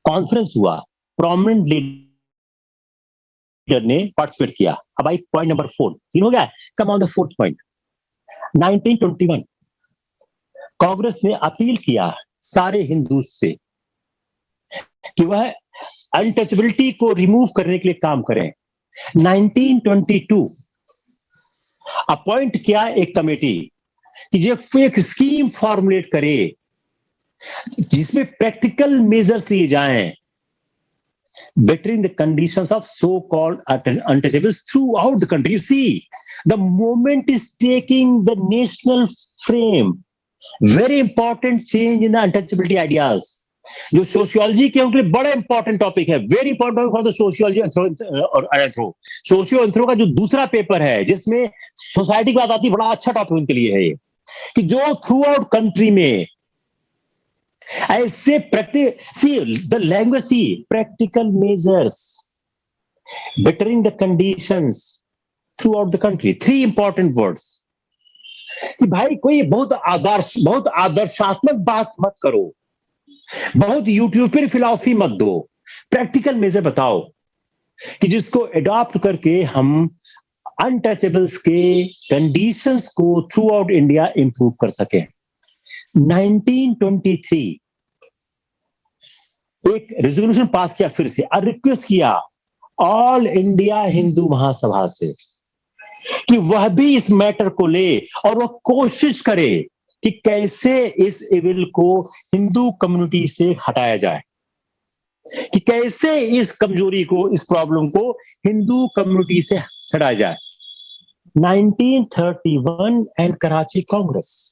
कॉन्फ्रेंस हुआ, प्रोमिनेंट लीडर ने पार्टिसिपेट किया। अब आई पॉइंट नंबर 4, 3 हो गया, come on the 4th point. 1921 Congress ने अपील किया सारे हिंदू से कि वह अनटचेबिलिटी को रिमूव करने के लिए काम करें। 1922 अपॉइंट किया एक कमेटी कि जो एक स्कीम फॉर्मुलेट करे जिसमें प्रैक्टिकल मेजर्स लिए जाएं, bettering the conditions of so-called untouchables throughout the country. You see, the movement is taking the national frame. Very important change in the untouchability ideas. जो सोशियोलॉजी के उनके लिए बड़ा इंपॉर्टेंट टॉपिक है, very important for the sociology और anthro. Socio anthro का जो दूसरा पेपर है जिसमें सोसाइटी की बात आती है, बड़ा अच्छा टॉपिक उनके लिए है ये, कि जो थ्रू आउट कंट्री में ऐसे the language, practical measures bettering the conditions throughout the country. 3 important words कि भाई कोई बहुत आदर्शात्मक बात मत करो, बहुत यूट्यूबर फिलॉसफी मत दो, प्रैक्टिकल मेजर बताओ कि जिसको एडॉप्ट करके हम अनटचेबल्स के कंडीशंस को थ्रू आउट इंडिया इंप्रूव कर सके। 1923 एक रेजोल्यूशन पास किया, फिर से रिक्वेस्ट किया ऑल इंडिया हिंदू महासभा से कि वह भी इस मैटर को ले और वह कोशिश करे कि कैसे इस इविल को हिंदू कम्युनिटी से हटाया जाए, कि कैसे इस कमजोरी को, इस प्रॉब्लम को हिंदू कम्युनिटी से हटाया जाए। 1931 एंड कराची कांग्रेस।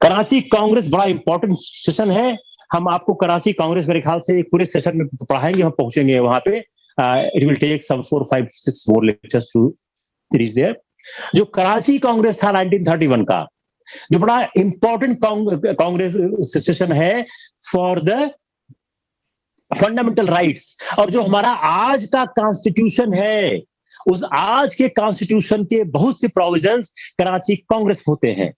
कराची कांग्रेस बड़ा इंपॉर्टेंट सेशन है, हम आपको कराची कांग्रेस मेरे ख्याल से एक पूरे सेशन में पढ़ाएंगे, हम पहुंचेंगे वहां पे। It will take some 4, 5, 6 more lectures to reach there। जो कराची कांग्रेस था 1931 का, जो बड़ा इंपॉर्टेंट कांग्रेस सेशन है फॉर द फंडामेंटल राइट्स, और जो हमारा आज का कॉन्स्टिट्यूशन है, उस आज के कॉन्स्टिट्यूशन के बहुत से प्रोविजंस कराची कांग्रेस होते हैं।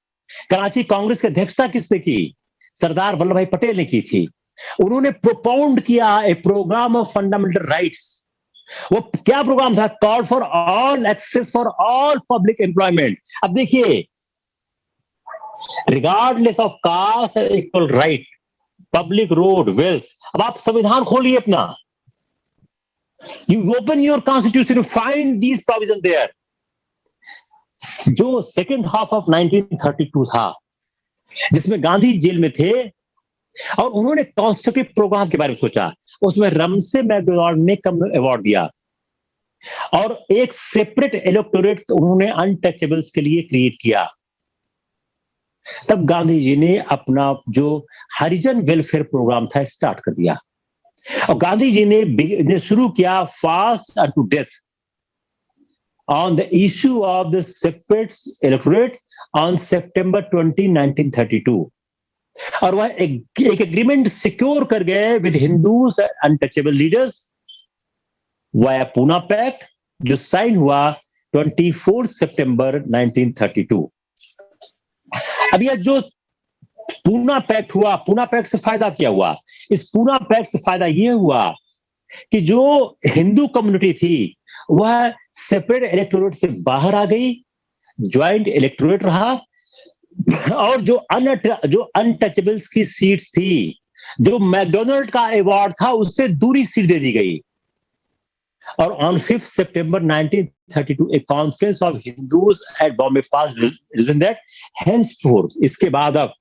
कराची कांग्रेस की अध्यक्षता किसने की? सरदार वल्लभ भाई पटेल ने की थी। उन्होंने प्रोपाउंड किया a program of fundamental rights. वो क्या प्रोग्राम था? Call for all access for all public employment. अब देखिए, regardless of caste equal right, public road, wealth. अब आप संविधान खोलिए अपना, you open your constitution, find these provision there. जो सेकेंड हाफ ऑफ 1932 था, जिसमें गांधी जेल में थे और उन्होंने कॉन्स्ट्रक्टिव प्रोग्राम के बारे में सोचा, उसमें रमसे मैकडोनाल्ड ने कम अवार्ड दिया और एक सेपरेट इलेक्टोरेट उन्होंने अनटचेबल्स के लिए क्रिएट किया। तब गांधी जी ने अपना जो हरिजन वेलफेयर प्रोग्राम था स्टार्ट कर दिया, और गांधी जी ने शुरू किया fast to death on the issue of the separate electorate on September 20, 1932। और वह एक एग्रीमेंट सिक्योर कर गए with Hindus untouchable leaders via Poona pact, जो साइन हुआ 24 सितंबर 1932। अब यह जो पूना पैक्ट हुआ, पूना पैक्ट से फायदा क्या हुआ? इस पूना पैक्ट से फायदा यह हुआ कि जो हिंदू कम्युनिटी थी वह सेपरेट इलेक्टोरेट से बाहर आ गई, ज्वाइंट इलेक्टोरेट रहा, और जो अनटचेबल्स की सीट्स थी, जो मैकडोनाल्ड का अवार्ड था, उससे दूरी सीट दे दी गई। और on 5 September 1932 a conference of Hindus at Bombay pass reason that henceforth, इसके बाद अब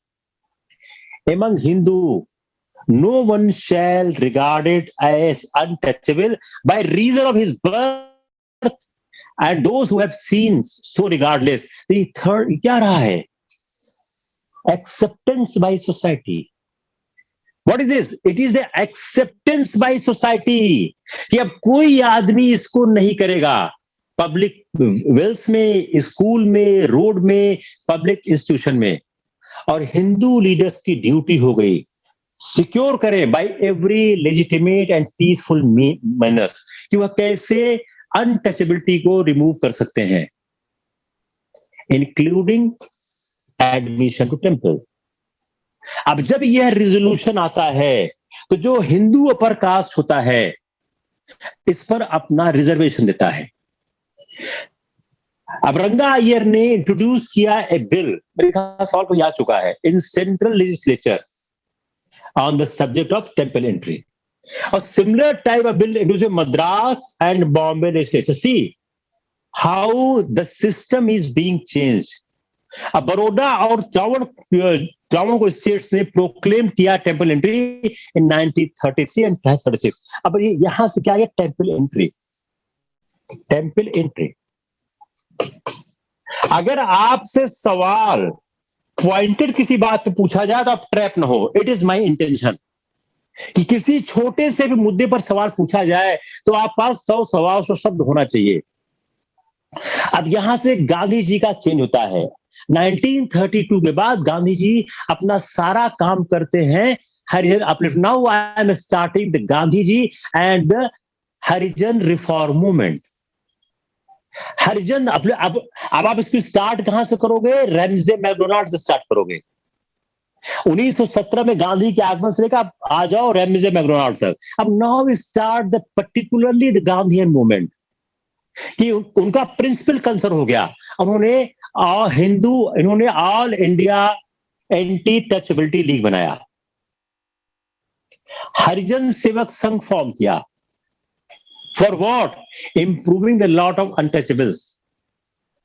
among Hindu no one shall regarded as untouchable by reason of his birth and those who have seen so regardless। the third क्या रहा है? acceptance by society। what is this? it is the acceptance by society कि अब कोई आदमी इसको नहीं करेगा। पब्लिक वेल्स में, स्कूल में, रोड में, पब्लिक इंस्टीट्यूशन में। और हिंदू लीडर्स की ड्यूटी हो गई सिक्योर करें by every legitimate and peaceful manners, कि वह कैसे अनटचेबिलिटी को रिमूव कर सकते हैं, इंक्लूडिंग एडमिशन टू टेम्पल। अब जब यह रिजोल्यूशन आता है तो जो हिंदू अपर कास्ट होता है इस पर अपना रिजर्वेशन देता है। अब रंगा अय्यर ने इंट्रोड्यूस किया ए बिल, मेरे ख्याल सवाल को याद चुका है, in central legislature on the subject of temple entry. A similar type of bill introduced in Madras and Bombay legislature. See how the system is being changed. अब बड़ौदा और त्रावणकोर स्टेट्स ने प्रोक्लेम किया टेम्पल एंट्री इन 1933 एंड 36। अब यहां से क्या है temple entry. Temple entry, अगर आपसे सवाल पॉइंटेड किसी बात पे पूछा जाए तो आप ट्रैप ना हो। इट इज माय इंटेंशन कि किसी छोटे से भी मुद्दे पर सवाल पूछा जाए तो आप पास 100 शब्द होना चाहिए। अब यहां से गांधी जी का चेंज होता है। 1932 के बाद गांधी जी अपना सारा काम करते हैं Harijan uplift. Now I am starting the Gandhi ji and the Harijan reform movement. Harijan अब आप इसकी स्टार्ट कहां से करोगे? रैमजे मैकडोनाल्ड से स्टार्ट करोगे। 1917 में गांधी के आगमन से लेकर आ जाओ रैमजे मैकडोनाल्ड तक। अब now we start the particularly the Gandhian movement, कि उनका प्रिंसिपल कंसर्न हो गया। इन्होंने all India anti touchability league बनाया, हरिजन सेवक संघ फॉर्म किया। For what? Improving the lot of untouchables.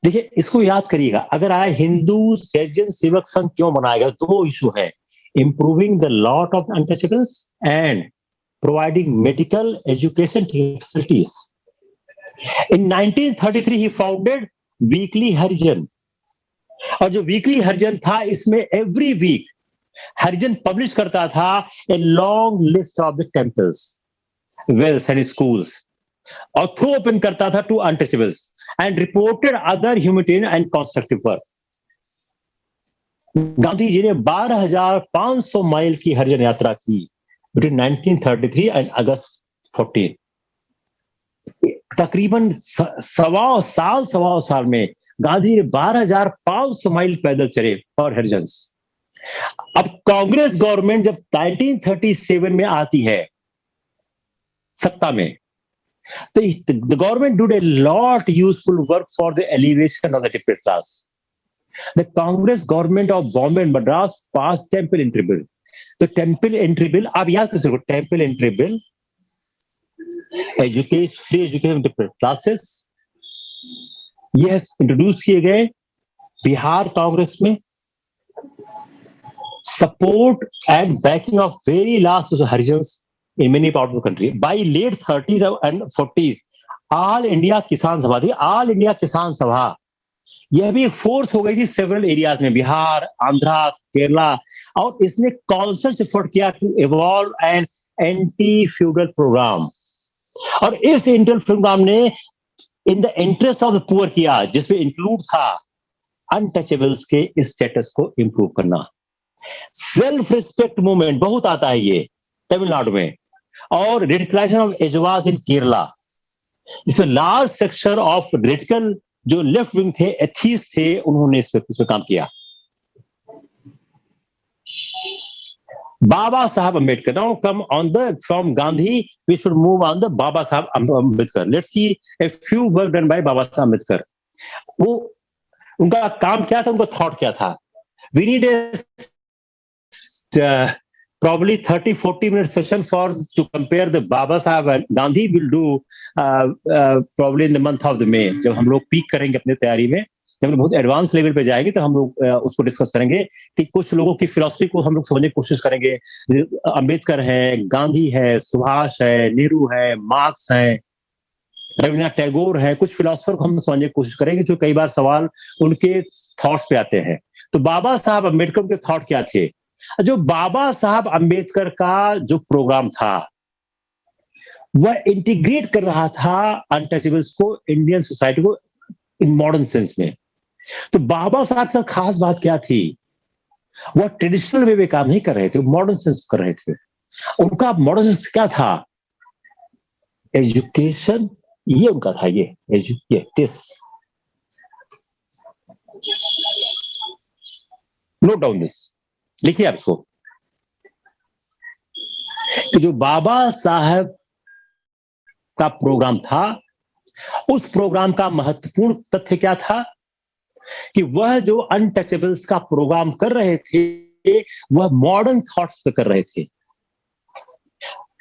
देखिए इसको याद करिएगा, अगर आए हिंदू हरिजन सेवक संघ क्यों बनाएगा? दो इशू है, improving the lot of untouchables and providing medical education facilities. In 1933 he founded weekly Harijan, और जो वीकली हरिजन था इसमें एवरी वीक हरिजन पब्लिश करता था a long list of the temples, wells and schools, और थ्रू ओपन करता था to untouchables and reported other humanitarian and constructive work. Gandhi ji ने 12,500 माइल की हरिजन यात्रा की बिटवीन 1933 एंड अगस्त 14। तकरीबन सवा साल में गांधी ने 12,500 माइल पैदल चले फॉर हरिजन्स। अब कांग्रेस गवर्नमेंट जब 1937 में आती है सत्ता में, तो the government did a lot useful work for the elevation of the depressed class. The Congress government of Bombay and Madras pass temple entry bill. तो टेम्पल एंट्री बिल आप याद कर सकते हो, temple entry bill, education, free education different classes, यह introduce किए गए बिहार कांग्रेस में। Support and backing of very last Harijans in many part of the country. By late 30s and 40s all India किसान सभा थी, ऑल इंडिया किसान सभा, यह भी फोर्स हो गई थी सेवरल एरियाज में, बिहार, आंध्रा, केरला, और इसने कॉन्सर्ट एफर्ट किया to evolve an anti feudal program. और इस इंटर प्रोग्राम ने in the interest of the poor किया, जिसमें इंक्लूड था अनटचेबल्स के स्टेटस को इंप्रूव करना। सेल्फ रिस्पेक्ट मूवमेंट बहुत आता है ये तमिलनाडु में, और रेडिकलाइजेशन ऑफ एजवास इन केरला। इसमें लार्ज सेक्शन ऑफ रेडिकल जो लेफ्ट विंग थे, एथीस्ट थे, उन्होंने इस पे काम किया। Baba Saheb Ambedkar. Now come on from Gandhi, we should move on the Baba Saheb Ambedkar. Let's see a few work done by Baba Saheb Ambedkar. वो उनका काम क्या था, उनका थॉट क्या था? We need a probably 30-40 minute session to compare the Baba Saheb and Gandhi. Will do probably in the month of the May, जब हम लोग पीक करेंगे अपने तैयारी में, जब हम बहुत एडवांस लेवल पे जाएंगे तो हम लोग उसको डिस्कस करेंगे कि कुछ लोगों की फिलॉसफी को हम लोग समझने की कोशिश करेंगे। अंबेडकर है, गांधी है, सुभाष है, नेहरू है, मार्क्स है, रविन्द्रनाथ टैगोर है, कुछ फिलॉसफर को हम समझने की कोशिश करेंगे जो कई बार सवाल उनके थॉट्स पे आते हैं। तो बाबा साहब अंबेडकर के थॉट क्या थे? जो बाबा साहब अंबेडकर का जो प्रोग्राम था वह इंटीग्रेट कर रहा था अनटचेबल्स को इंडियन सोसाइटी को इन मॉडर्न सेंस में। तो बाबा साहब का खास बात क्या थी? वो ट्रेडिशनल वे में काम नहीं कर रहे थे, मॉडर्न सेंस कर रहे थे। उनका मॉडर्न सेंस क्या था? एजुकेशन, ये उनका था, ये दिस, नोट डाउन दिस, लिखिए आप इसको, कि जो बाबा साहब का प्रोग्राम था, उस प्रोग्राम का महत्वपूर्ण तथ्य क्या था? कि वह जो अनटचेबल्स का प्रोग्राम कर रहे थे, वह मॉडर्न थॉट्स पे कर रहे थे,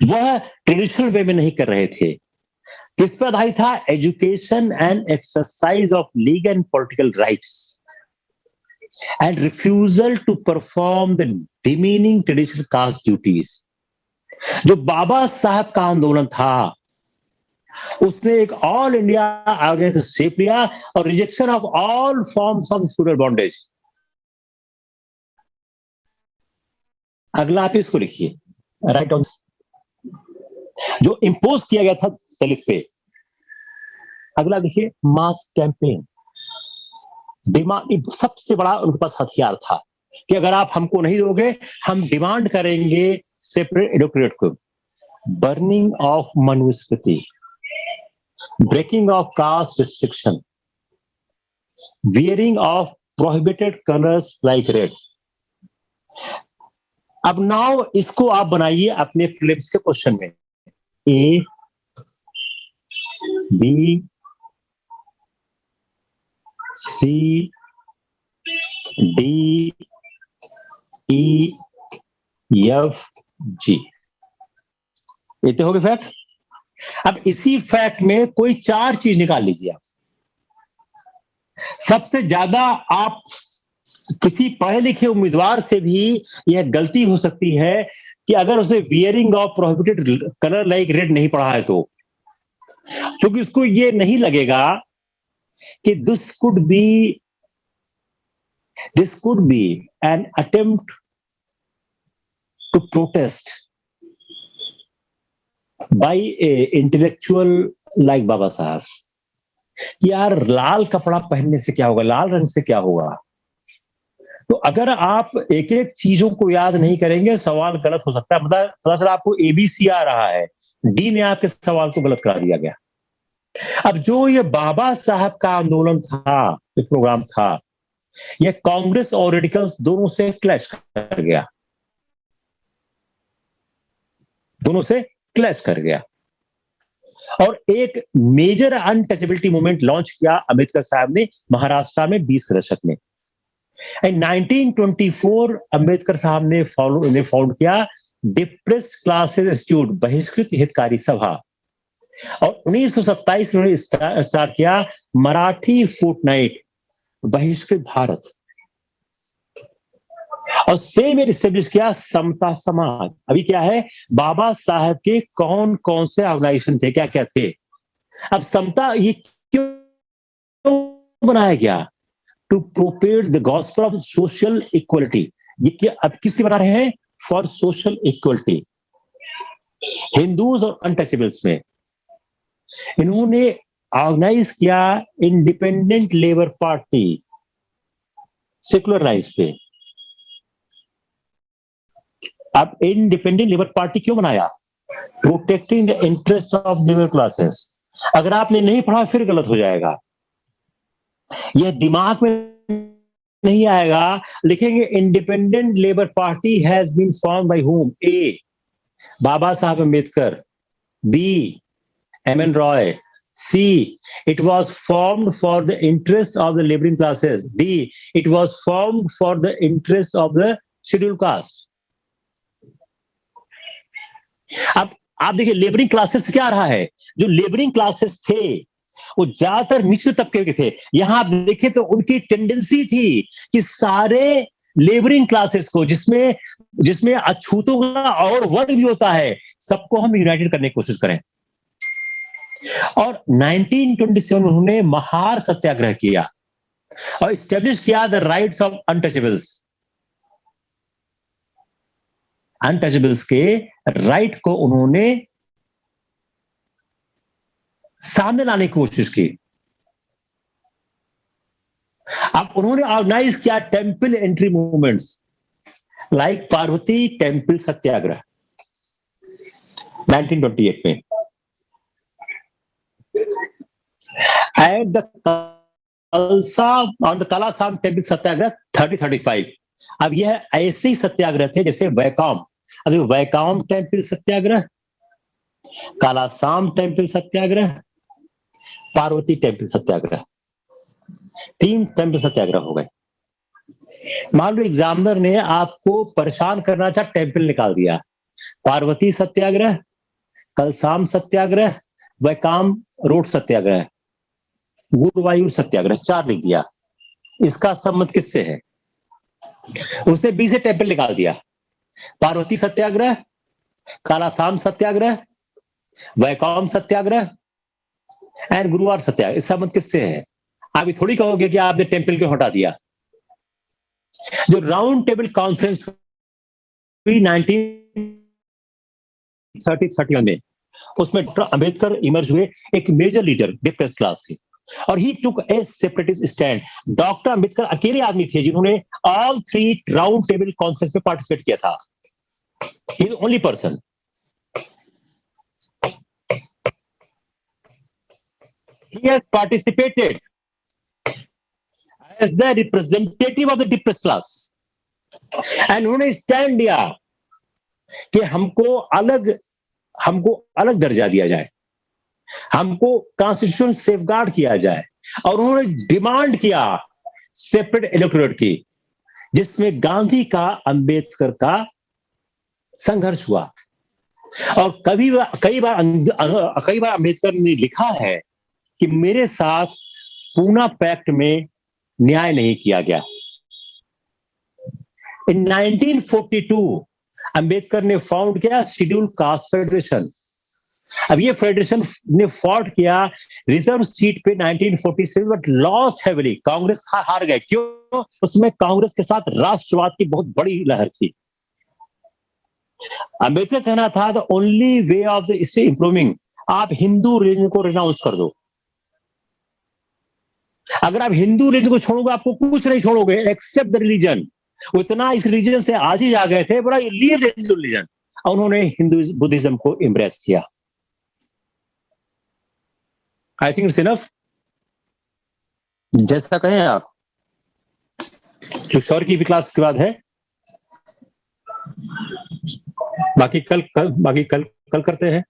वह ट्रेडिशनल वे में नहीं कर रहे थे। किस पर आधारित था? Education and exercise of legal and political rights and refusal to perform the demeaning traditional caste duties. जो बाबा साहब का आंदोलन था, उसने एक ऑल इंडिया ऑर्गेनाइजेशन शेप लिया और rejection of all forms of feudal bondage. अगला आप इसको लिखिए, राइट ऑन, जो इंपोज किया गया था दलित पे। अगला देखिए, मास कैंपेन, डिमांड, सबसे बड़ा उनके पास हथियार था कि अगर आप हमको नहीं दोगे, हम डिमांड करेंगे सेपरेट एडोक्रेट को। Burning of Manusmriti, breaking of caste restriction, wearing of prohibited colours like red. अब नाउ इसको आप बनाइए अपने प्रीलिम्स के क्वेश्चन में, A, B, C, D, E, F, G. ये तो हो गए फैक्ट। अब इसी फैक्ट में कोई 4 चीज निकाल लीजिए आप। सबसे ज्यादा आप किसी पढ़े लिखे उम्मीदवार से भी यह गलती हो सकती है कि अगर उसने wearing of prohibited colour like red नहीं पढ़ा है तो, क्योंकि उसको ये नहीं लगेगा कि this could be an attempt to protest by a intellectual like Baba Sahab. यार लाल कपड़ा पहनने से क्या होगा, लाल रंग से क्या होगा? तो अगर आप एक एक चीजों को याद नहीं करेंगे, सवाल गलत हो सकता है। मतलब थोड़ा सा आपको एबीसी आ रहा है, डी ने आपके सवाल को गलत करा दिया गया। अब जो ये बाबा साहब का आंदोलन था, जो प्रोग्राम था, ये कांग्रेस और रेडिकल्स दोनों से क्लैश कर गया, दोनों से क्लैश कर गया। और एक मेजर अनटचेबिलिटी मूवमेंट लॉन्च किया अंबेडकर साहब ने महाराष्ट्र में 20 के दशक में। 1924 अंबेडकर साहब ने फाउंड किया डिप्रेस क्लासेस इंस्टीट्यूट, बहिष्कृत हितकारी सभा। और 1927 में स्टार्ट किया मराठी फोर्टनाइट, बहिष्कृत भारत। और सेम एस्टेब्लिश किया समता समाज। अभी क्या है, बाबा साहब के कौन कौन से ऑर्गेनाइजेशन थे, क्या क्या थे। अब समता ये क्यों बनाया गया? To propagate the gospel of social equality. ये क्या अब किसके बना रहे हैं? फॉर सोशल इक्वलिटी, हिंदूज और अनटचेबल्स में। इन्होंने ऑर्गेनाइज किया independent labour party, secular rights पे। अब इंडिपेंडेंट लेबर पार्टी क्यों बनाया? Protecting the interest of labour classes. अगर आपने नहीं पढ़ा फिर गलत हो जाएगा, यह दिमाग में नहीं आएगा। लिखेंगे independent labour party has been form by whom? A, Baba Sahab Ambedkar, B, M N. Roy, C, it was formed for the interest of the laboring classes. D, it was formed for the interest of the scheduled caste. अब आप देखिए labouring classes क्या रहा है, जो labouring classes थे वो ज्यादातर निचले तबके के थे। यहां आप देखें तो उनकी टेंडेंसी थी कि सारे लेबरिंग क्लासेस को, जिसमें अछूतों का और वर्ग भी होता है, सबको हम यूनाइटेड करने की कोशिश करें। और 1927 में उन्होंने महार सत्याग्रह किया और स्टैब्लिश किया the rights of untouchables. Untouchables के राइट को उन्होंने सामने लाने की कोशिश की। अब उन्होंने ऑर्गेनाइज किया temple entry movements. Like Parvati temple satyagraha 1928 में, एट द कलसा ऑन द कलासाम टेम्पल सत्याग्रह 3035। अब यह ऐसे ही सत्याग्रह थे जैसे वैकॉम, अभी वैकॉम टेम्पल सत्याग्रह, कालासाम टेम्पल सत्याग्रह, पार्वती टेम्पल सत्याग्रह, 3 टेम्पल सत्याग्रह हो गए। मान लो एग्जामिनर ने आपको परेशान करना था, टेम्पल निकाल दिया, पार्वती सत्याग्रह, कलसाम सत्याग्रह, वैकाम रोड सत्याग्रह, गुरुवायूर सत्याग्रह, 4 लिख दिया। इसका संबंध किससे है? उसने बी से टेम्पल निकाल दिया, पार्वती सत्याग्रह, कालासाम सत्याग्रह, वैकॉम सत्याग्रह एंड गुरुवार सत्याग्रह, इस संबंध किससे है? आप थोड़ी कहोगे कि आपने टेम्पल क्यों हटा दिया। जो राउंड टेबल कॉन्फ्रेंस 1930-31 में, उसमें डॉक्टर अंबेडकर इमर्ज हुए, एक मेजर लीडर डिप्रेस क्लास के, और ही टुक ए सेपरेटिस्ट स्टैंड। डॉक्टर अंबेडकर अकेले आदमी थे जिन्होंने ऑल 3 राउंड टेबल कॉन्फ्रेंस में पार्टिसिपेट किया था। He is only person. He has participated as the representative of the depressed class, and उन्होंने स्टैंड लिया कि हमको अलग दर्जा दिया जाए, हमको कॉन्स्टिट्यूशन सेफगार्ड किया जाए, और उन्होंने डिमांड किया सेपरेट इलेक्टोरेट की, जिसमें गांधी का अंबेडकर का संघर्ष हुआ। और कई बार अंबेडकर ने लिखा है कि मेरे साथ पूना पैक्ट में न्याय नहीं किया गया। इन 1942 अंबेडकर ने फाउंड किया शेड्यूल कास्ट फेडरेशन। अब ये फेडरेशन ने फॉट किया रिजर्व सीट पे 1946, बट लॉस्ट हेविली। कांग्रेस हार गए। क्यों? उसमें कांग्रेस के साथ राष्ट्रवाद की बहुत बड़ी लहर थी। अंबेडकर कहना था the only way of the state improving, आप हिंदू रिलीजन को रिनाउंस कर दो। अगर आप हिंदू रिलीजन को छोड़ोगे, आपको कुछ नहीं छोड़ोगे एक्सेप्ट द रिलीजन। उतना इस रिलीजन से आज ही आ गए थे, बड़ा रिलीजन, और उन्होंने हिंदू बुद्धिज्म को एम्ब्रेस किया। I think it's enough. जैसा कहें आप। किशोर की भी क्लास के बाद है, बाकी कल करते हैं।